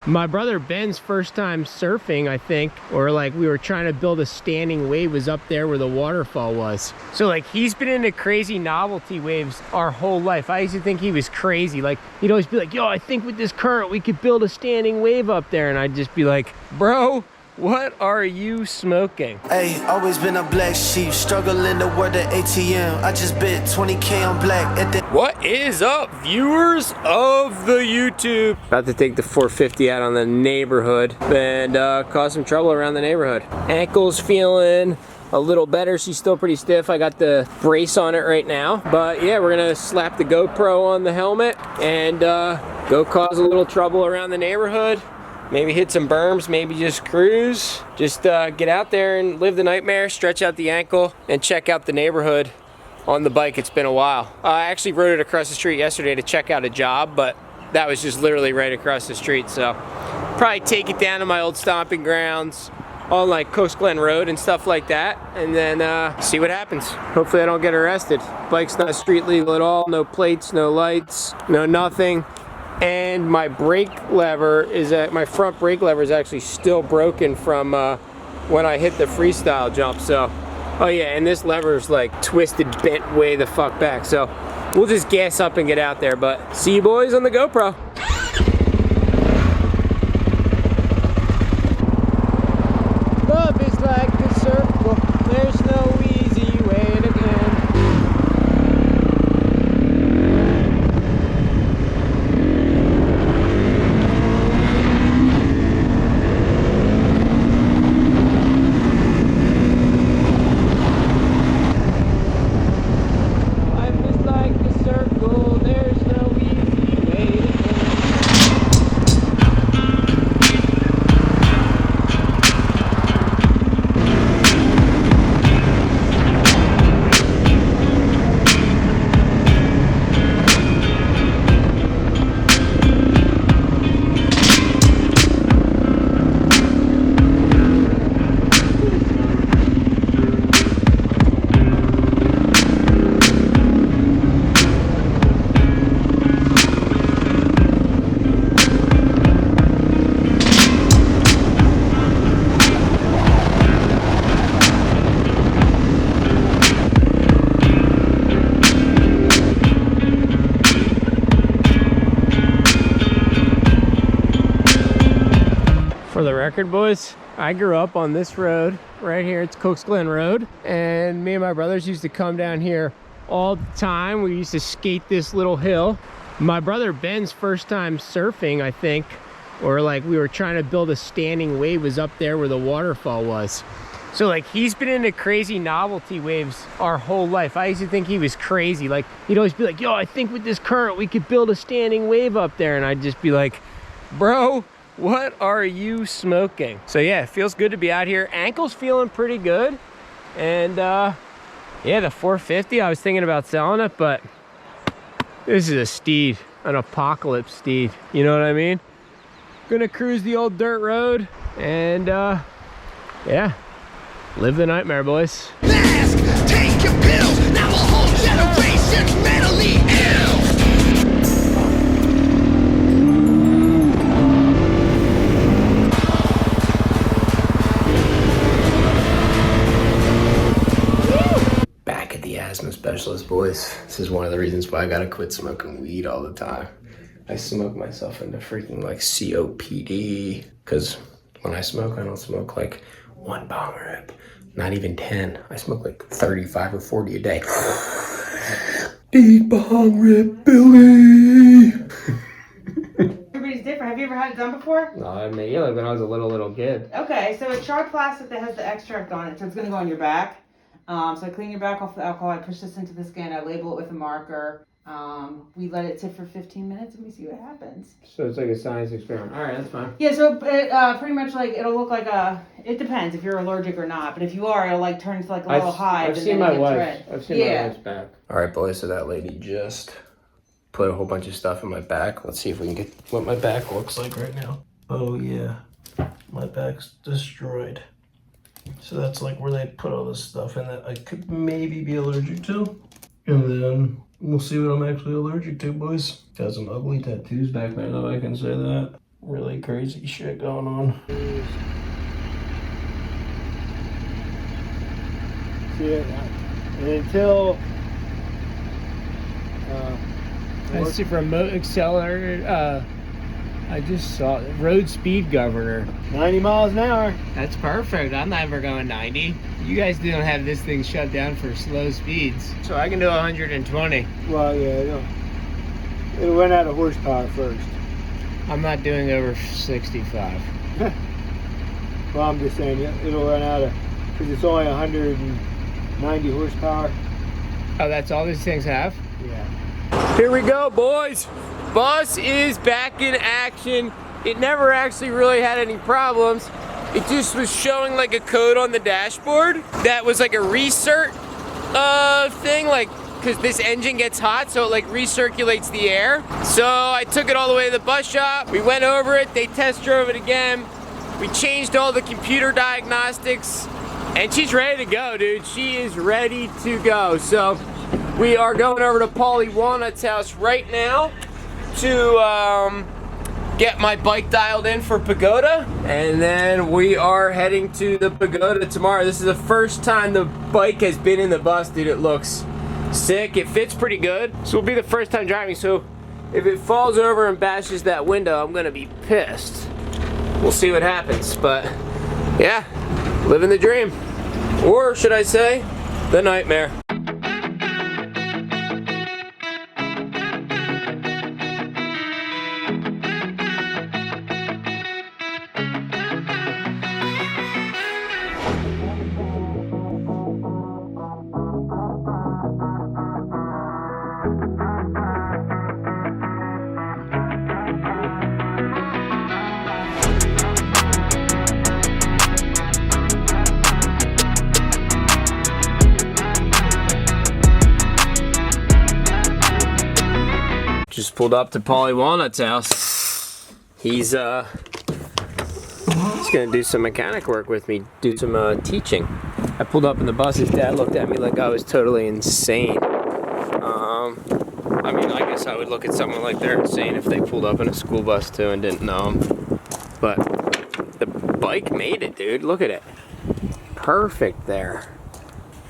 My brother Ben's first time surfing, I think, or like we were trying to build a standing wave, was up there where the waterfall was. So like he's been into crazy novelty waves our whole life. I used to think he was crazy. Like he'd always be like, yo, I think with this current we could build a standing wave up there. And I'd just be like, bro, what are you smoking? Hey, always been a black sheep, struggling to work the ATM. I just bet 20K on black at the... What is up, viewers of the YouTube? About to take the 450 out on the neighborhood and cause some trouble around the neighborhood. Ankle's feeling a little better. She's still pretty stiff. I got the brace on it right now. But yeah, we're gonna slap the GoPro on the helmet and go cause a little trouble around the neighborhood. Maybe hit some berms, maybe just cruise. Just get out there and live the nightmare, stretch out the ankle, and check out the neighborhood on the bike. It's been a while. I actually rode it across the street yesterday to check out a job, but that was just literally right across the street. So probably take it down to my old stomping grounds on like Coast Glen Road and stuff like that, and then see what happens. Hopefully I don't get arrested. Bike's not street legal at all, no plates, no lights, no nothing. And my brake lever is my front brake lever is actually still broken from when I hit the freestyle jump. So, oh yeah, and this lever is like twisted, bent way the fuck back. So we'll just gas up and get out there. But see you boys on the GoPro. Love is like a circle. There's no easy way to go. For the record, boys, I grew up on this road right here. It's Coast Glen Road, and me and my brothers used to come down here all the time. We used to skate this little hill. My brother Ben's first time surfing, I think, or like we were trying to build a standing wave, was up there where the waterfall was. So like he's been into crazy novelty waves our whole life. I used to think he was crazy. Like he'd always be like, yo, I think with this current we could build a standing wave up there. And I'd just be like, bro, what are you smoking? So yeah, it feels good to be out here. Ankle's feeling pretty good. And yeah, the 450, I was thinking about selling it, but this is a steed, an apocalypse steed. You know what I mean? Gonna cruise the old dirt road and yeah, live the nightmare, boys. Mask, take your pills. Now a whole generation's mentally ill. Back at the asthma specialist, boys. This is one of the reasons why I gotta quit smoking weed all the time. I smoke myself into freaking like COPD, because when I smoke, I don't smoke like one bong rip, not even 10. I smoke like 35 or 40 a day. Big bong rip, Billy. Everybody's different. Have you ever had it done before? No, I mean, yeah, like when I was a little kid. Okay, so it's sharp plastic that has the extract on it, so it's going to go on your back. So I clean your back off the alcohol, I push this into the skin, I label it with a marker. We let it sit for 15 minutes and we see what happens. So it's like a science experiment. All right, that's fine. Yeah, so it pretty much like, it'll look like it depends if you're allergic or not, but if you are, it'll like turn into like a little hive. I've seen my wife. Red. I've seen my wife's back. All right, boys, so that lady just put a whole bunch of stuff in my back. Let's see if we can get what my back looks like right now. Oh yeah, my back's destroyed. So that's like where they put all this stuff in that I could maybe be allergic to. And then we'll see what I'm actually allergic to, boys. Got some ugly tattoos back there though, I can say that. really crazy shit going on. See, and until I see from accelerator. I just saw road speed governor. 90 miles an hour. That's perfect. I'm never going 90. You guys don't have this thing shut down for slow speeds, so I can do 120. Well, yeah, it'll run out of horsepower first. I'm not doing over 65. Well, I'm just saying it'll run out of, because it's only 190 horsepower. Oh, that's all these things have? Yeah. Here we go, boys. Bus is back in action. It never actually really had any problems. It just was showing like a code on the dashboard that was like a recirc thing, like, because this engine gets hot, so it like recirculates the air. So I took it all the way to the bus shop. We went over it, they test drove it again. We changed all the computer diagnostics, and she's ready to go, dude. She is ready to go. So we are going over to Paulie Walnut's house right now to get my bike dialed in for Pagoda, and then we are heading to the Pagoda tomorrow. This is the first time the bike has been in the bus, dude. It looks sick. It fits pretty good. So it'll be the first time driving, so if it falls over and bashes that window, I'm gonna be pissed. We'll see what happens, but yeah, living the dream. Or should I say, the nightmare. Just pulled up to Paulie Walnut's house. He's gonna do some mechanic work with me, do some teaching. I pulled up in the bus, his dad looked at me like I was totally insane. I mean, I guess I would look at someone like they're insane if they pulled up in a school bus too and didn't know him. But the bike made it, dude. Look at it. Perfect there.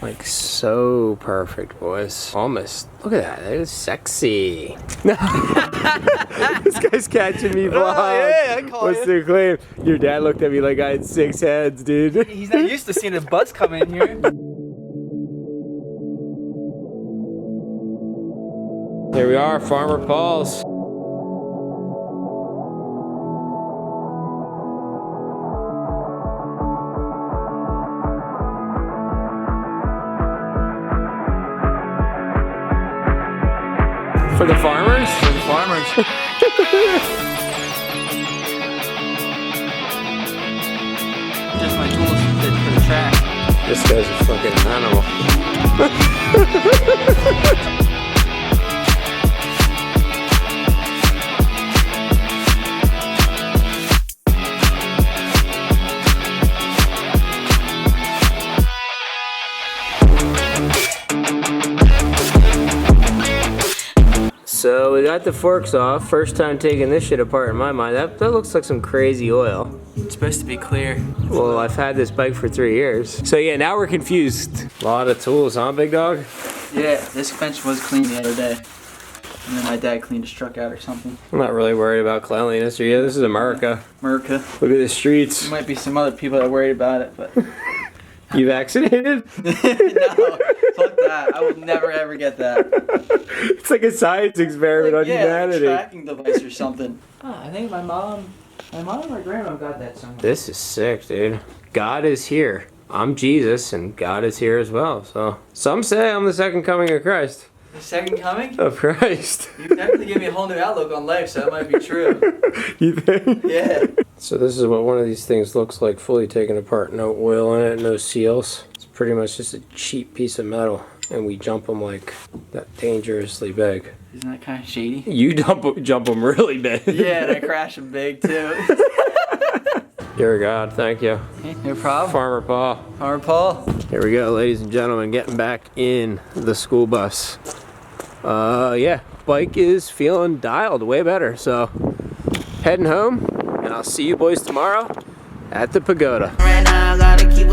Like, so perfect, boys. Almost. Look at that. That is sexy. This guy's catching me vlog. Yeah, I call What's the claim? Your dad looked at me like I had 6 heads, dude. He's not used to seeing a bus come in here. Here we are, Farmer Paul's. For the farmers? For the farmers. Just my tools fit for the track. This guy's a fucking animal. So we got the forks off. First time taking this shit apart in my mind. That looks like some crazy oil. It's supposed to be clear. Well, I've had this bike for 3 years. So yeah, now we're confused. A lot of tools, huh, big dog? Yeah, this bench was clean the other day. And then my dad cleaned his truck out or something. I'm not really worried about cleanliness. Yeah, this is America. America. Look at the streets. There might be some other people that are worried about it, but... You vaccinated? No, fuck that. I would never ever get that. It's like a science experiment on humanity. Like a tracking device or something. Oh, I think my mom and my grandma got that somewhere. This is sick, dude. God is here. I'm Jesus, and God is here as well. So some say I'm the second coming of Christ. The second coming? Of Christ. You definitely gave me a whole new outlook on life, so that might be true. You think? Yeah. So this is what one of these things looks like, fully taken apart. No oil in it, no seals. It's pretty much just a cheap piece of metal, and we jump them like that dangerously big. Isn't that kind of shady? You jump them really big. Yeah, and I crash them big too. Dear God, thank you. Hey, no problem. Farmer Paul. Farmer Paul. Here we go, ladies and gentlemen, getting back in the school bus. Yeah, bike is feeling dialed way better, so heading home. I'll see you boys tomorrow at the pagoda. Right now, I gotta keep